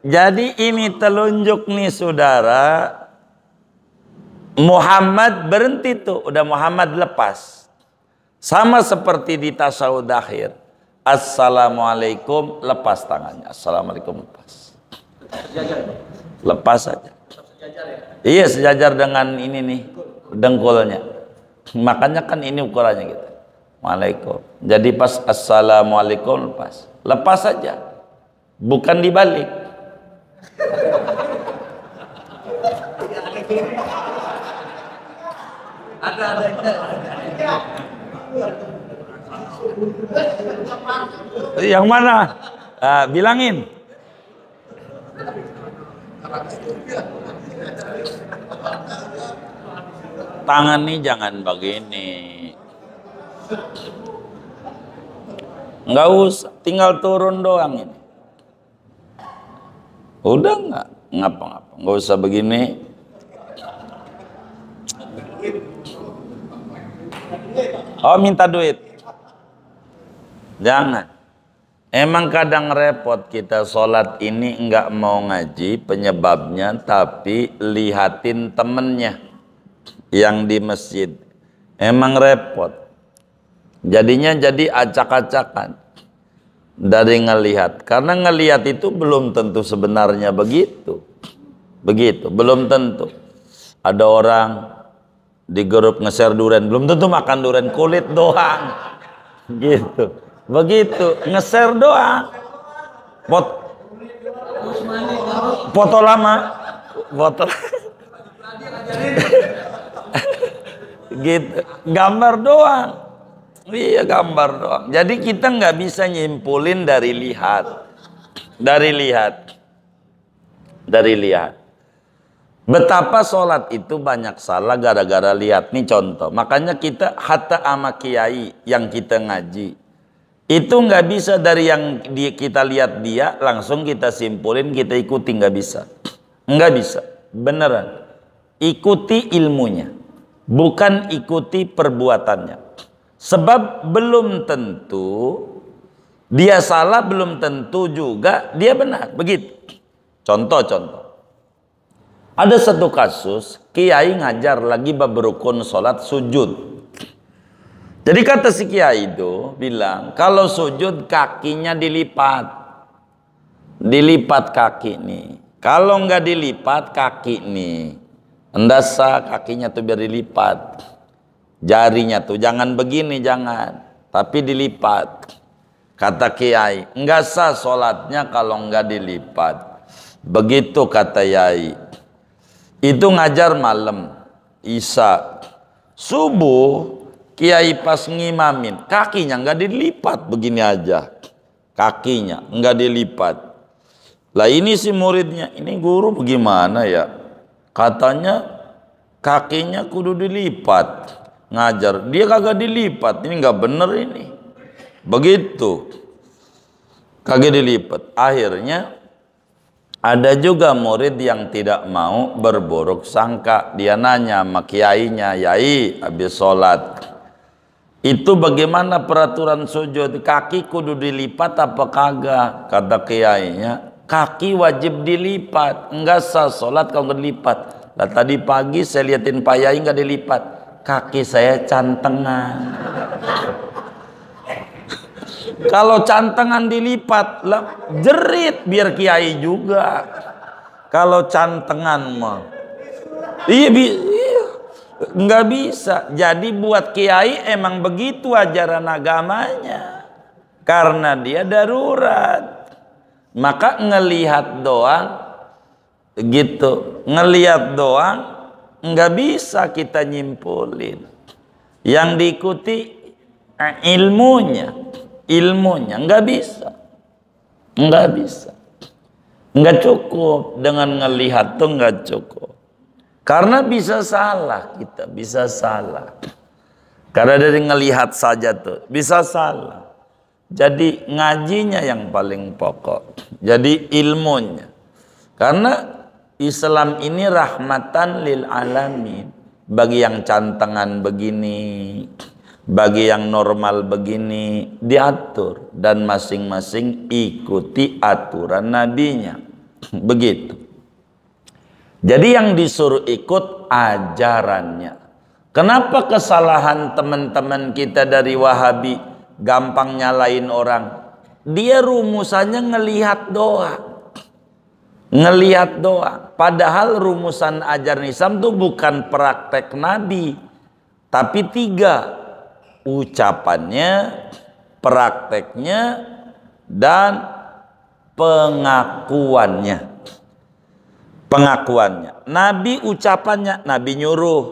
Jadi ini telunjuk nih saudara. Muhammad berhenti tuh, udah Muhammad lepas. Sama seperti di tasyahud akhir. Assalamualaikum, lepas tangannya. Assalamualaikum, lepas. Lepas saja. Iya, sejajar dengan ini nih, dengkulnya. Makanya kan ini ukurannya gitu. Waalaikum. Jadi pas assalamualaikum lepas. Lepas saja. Bukan dibalik. Yang mana? Bilangin. Tangan nih jangan begini. Nggak usah, tinggal turun doang ini. Udah nggak ngapa-ngapa, nggak usah begini. Oh, minta duit. Jangan. Emang kadang repot kita sholat ini nggak mau ngaji penyebabnya, tapi lihatin temennya yang di masjid. Emang repot. Jadinya jadi acak-acakan dari ngelihat. Karena ngelihat itu belum tentu sebenarnya begitu. Begitu, belum tentu. Ada orang di grup nge-share durian, belum tentu makan durian, kulit doang. Gitu. Begitu, nge-share doang. Foto lama. Foto. Gitu, gambar doang. Iya, gambar doang. Jadi kita nggak bisa nyimpulin dari lihat. Dari lihat. Betapa sholat itu banyak salah gara-gara lihat. Nih contoh. Makanya kita hatta ama kiai yang kita ngaji. Itu nggak bisa dari yang kita lihat dia langsung kita simpulin, kita ikuti, nggak bisa. Nggak bisa. Beneran. Ikuti ilmunya. Bukan ikuti perbuatannya. Sebab belum tentu dia salah, belum tentu juga dia benar. Begitu. Contoh. Ada satu kasus, kiai ngajar lagi bab rukun sholat sujud. Jadi kata si kiai itu bilang, kalau sujud kakinya dilipat. Dilipat kaki nih. Kalau nggak dilipat kaki nih. Endasa kakinya tuh biar dilipat. Jarinya tuh jangan begini, jangan. Tapi dilipat. Kata kiai, enggak sah sholatnya kalau enggak dilipat. Begitu kata yai. Itu ngajar malam, isya. Subuh, kiai pas ngimamin, kakinya enggak dilipat, begini aja. Kakinya enggak dilipat. Lah ini si muridnya, ini guru bagaimana ya? Katanya kakinya kudu dilipat. Ngajar, dia kagak dilipat, ini nggak bener ini. Begitu, kagak dilipat. Akhirnya ada juga murid yang tidak mau berburuk sangka. Dia nanya sama kiainya, yai habis sholat itu bagaimana peraturan sujud, kaki kudu dilipat apa kagak? Kata kiainya, kaki wajib dilipat, enggak sah sholat kalau nggak dilipat. Lah tadi pagi saya liatin pak yai nggak dilipat, kaki saya cantengan. Kalau cantengan dilipat lah jerit biar kiai juga. Kalau cantengan mah iya, nggak bisa. Jadi buat kiai emang begitu ajaran agamanya, karena dia darurat. Maka ngelihat doang gitu, ngelihat doang nggak bisa kita nyimpulin. Yang diikuti ilmunya nggak bisa, nggak cukup dengan ngelihat tuh, nggak cukup. Karena bisa salah, kita bisa salah. Karena dari ngelihat saja tuh bisa salah. Jadi ngajinya yang paling pokok. Jadi ilmunya. Karena Islam ini rahmatan lil alamin. Bagi yang cantengan begini, bagi yang normal begini, diatur. Dan masing-masing ikuti aturan nabinya. Begitu. Jadi yang disuruh ikut ajarannya. Kenapa kesalahan teman-teman kita dari Wahabi gampang nyalain orang? Dia rumusannya ngelihat doang. Ngelihat doang. Padahal rumusan ajaran Islam itu bukan praktek Nabi, tapi 3. Ucapannya, prakteknya, dan pengakuannya. Pengakuannya. Nabi ucapannya, Nabi nyuruh,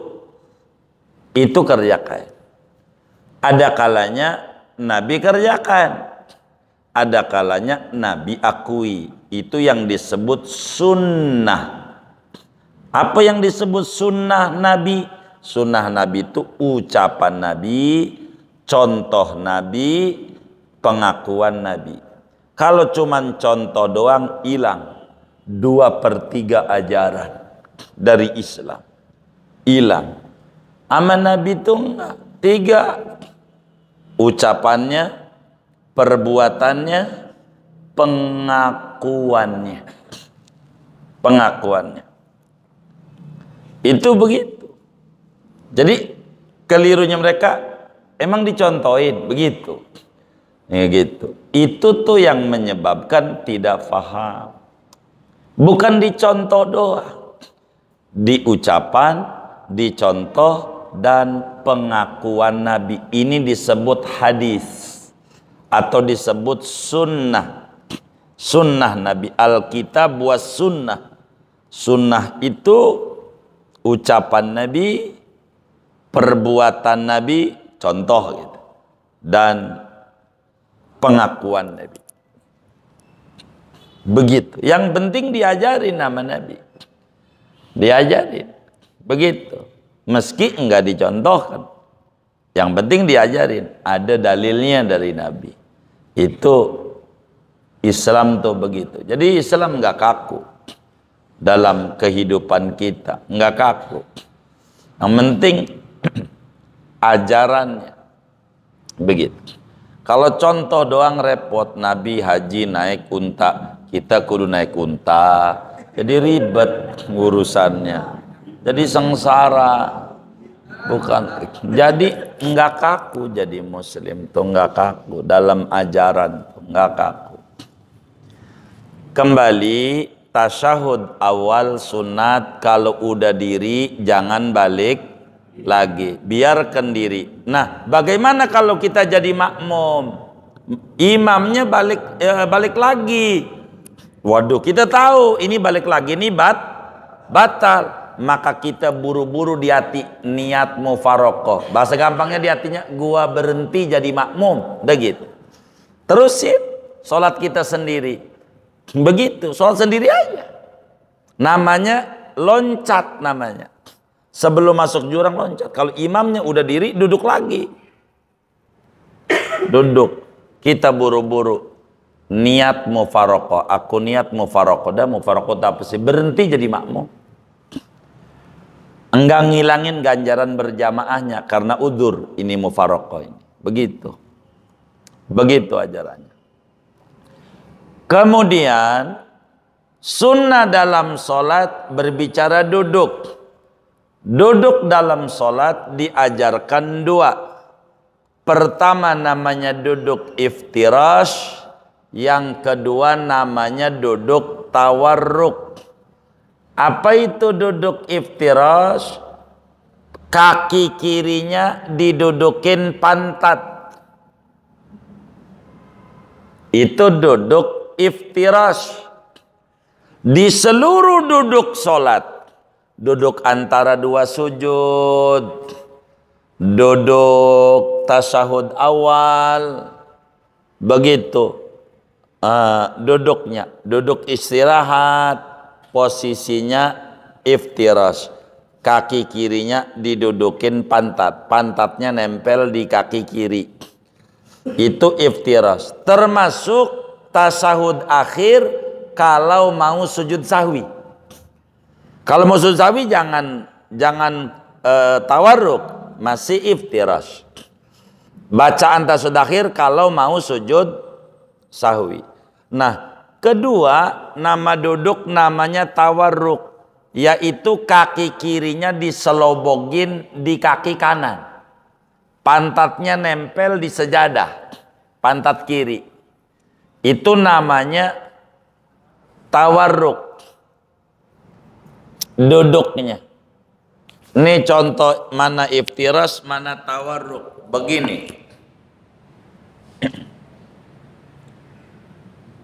itu kerjakan. Ada kalanya Nabi kerjakan, ada kalanya Nabi akui. Itu yang disebut sunnah. Apa yang disebut sunnah Nabi? Sunnah Nabi itu ucapan Nabi, contoh Nabi, pengakuan Nabi. Kalau cuman contoh doang, hilang 2/3 ajaran dari Islam. Hilang. Aman Nabi itu enggak. 3. Ucapannya, perbuatannya, pengakuannya. Pengakuannya. Itu begitu. Jadi kelirunya mereka emang dicontohin begitu. Ya gitu. Itu tuh yang menyebabkan tidak paham. Bukan dicontoh doang. Di ucapan, dicontoh, dan pengakuan Nabi. Ini disebut hadis atau disebut sunnah. Sunnah Nabi. Alkitab was sunnah. Sunnah itu ucapan Nabi, perbuatan Nabi, contoh gitu, dan pengakuan Nabi. Begitu. Yang penting diajarin nama Nabi. Diajarin. Begitu. Meski enggak dicontohkan. Yang penting diajarin. Ada dalilnya dari Nabi. Itu Islam tuh begitu. Jadi Islam enggak kaku dalam kehidupan kita. Enggak kaku. Yang penting ajarannya. Begitu. Kalau contoh doang repot. Nabi haji naik unta, kita kudu naik unta, jadi ribet urusannya, jadi sengsara. Bukan, jadi enggak kaku jadi muslim tuh, enggak kaku dalam ajaran tuh, enggak kaku. Kembali tasyahud awal sunat, kalau udah diri jangan balik lagi, biarkan diri. Nah, bagaimana kalau kita jadi makmum, imamnya balik lagi? Waduh, kita tahu ini balik lagi, ini batal. Maka kita buru-buru di hati niat mufarokoh. Bahasa gampangnya di hatinya, gua berhenti jadi makmum, udah gitu. Terusin sholat kita sendiri. Begitu, sholat sendiri aja. Namanya loncat namanya. Sebelum masuk jurang loncat. Kalau imamnya udah diri, duduk lagi. Duduk. Kita buru-buru niat mufarokoh. Aku niat mufarokoh. Dan mufarokoh apa sih? Berhenti jadi makmum. Enggak ngilangin ganjaran berjamaahnya karena udzur. Ini mufarokoh ini. Begitu. Begitu ajarannya. Kemudian sunnah dalam sholat berbicara duduk. Duduk dalam sholat diajarkan 2. Pertama namanya duduk iftirash. Yang kedua namanya duduk tawarruk. Apa itu duduk iftirash? Kaki kirinya didudukin pantat. Itu duduk iftirash. Di seluruh duduk sholat. Duduk antara 2 sujud. Duduk tasyahud awal. Begitu. Duduknya. Duduk istirahat. Posisinya iftirash. Kaki kirinya didudukin pantat. Pantatnya nempel di kaki kiri. Itu iftirash. Termasuk tasyahud akhir kalau mau sujud sahwi. Kalau mau sujud sahwi jangan tawarruk, masih iftirash. Bacaan tasyahud akhir kalau mau sujud sahwi. Nah, Kedua, nama duduk namanya tawarruk, yaitu kaki kirinya diselobogin di kaki kanan. Pantatnya nempel di sejadah, pantat kiri. Itu namanya tawarruk. Duduknya. Ini contoh mana iftiras, mana tawarruk. Begini.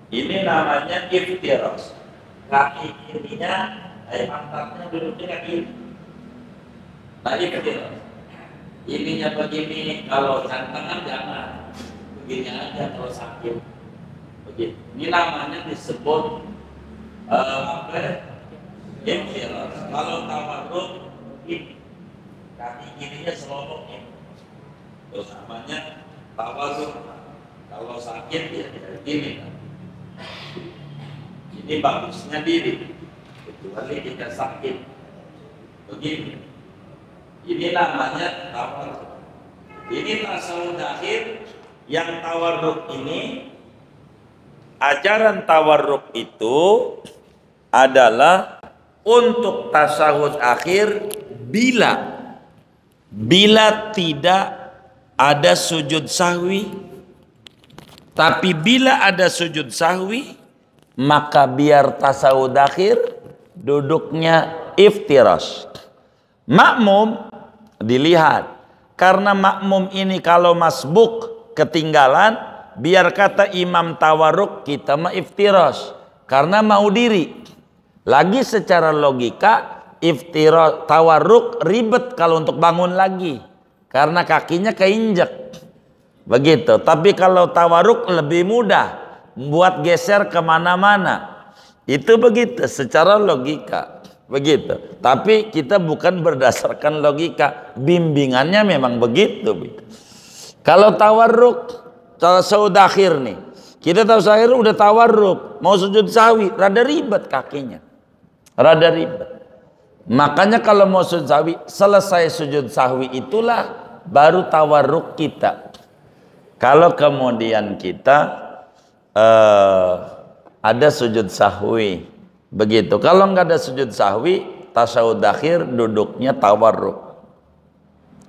Ini namanya iftiras. Kaki kirinya, pantatnya duduknya kaki kiri. Nah, iftiras. Ininya begini, kalau cantangan jangan. Begini aja kalau sakit. Begini. Ini namanya disebut iftiras. Kalau tawarruk, ini kaki kirinya selobok ini. Terus namanya tawarruk. Kalau sakit ya ini. Ini bagusnya diri, kecuali jika sakit. Begini. Ini namanya tawarruk. Ini tasawuf akhir. Yang tawarruk ini, ajaran tawarruk itu adalah untuk tasawuf akhir bila tidak ada sujud sahwi. Tapi bila ada sujud sahwi, maka biar tasawuf akhir duduknya iftiras. Makmum dilihat, karena makmum ini kalau masbuk ketinggalan, biar kata imam tawarruk, kita mah iftiras karena mau diri. Lagi secara logika iftiras tawarruk ribet kalau untuk bangun lagi karena kakinya keinjek. Begitu. Tapi kalau tawarruk lebih mudah, buat geser kemana-mana. Itu begitu secara logika. Begitu. Tapi kita bukan berdasarkan logika, bimbingannya memang begitu. Kalau tawarruk, tasawuf akhir nih, kita tahu akhir udah tawarruk, mau sujud sahwi, rada ribet kakinya, rada ribet. Makanya kalau mau sujud sahwi, selesai sujud sahwi itulah baru tawarruk kita. Kalau kemudian kita ada sujud sahwi, begitu. Kalau nggak ada sujud sahwi, tasawuf akhir duduknya tawarruk,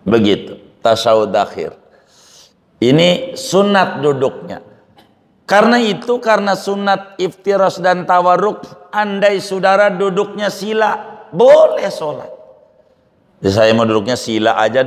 begitu. Tasawuf akhir ini sunat duduknya. Karena itu, karena sunat iftiras dan tawarruk, andai saudara duduknya sila, boleh sholat. Jadi saya mau duduknya sila aja.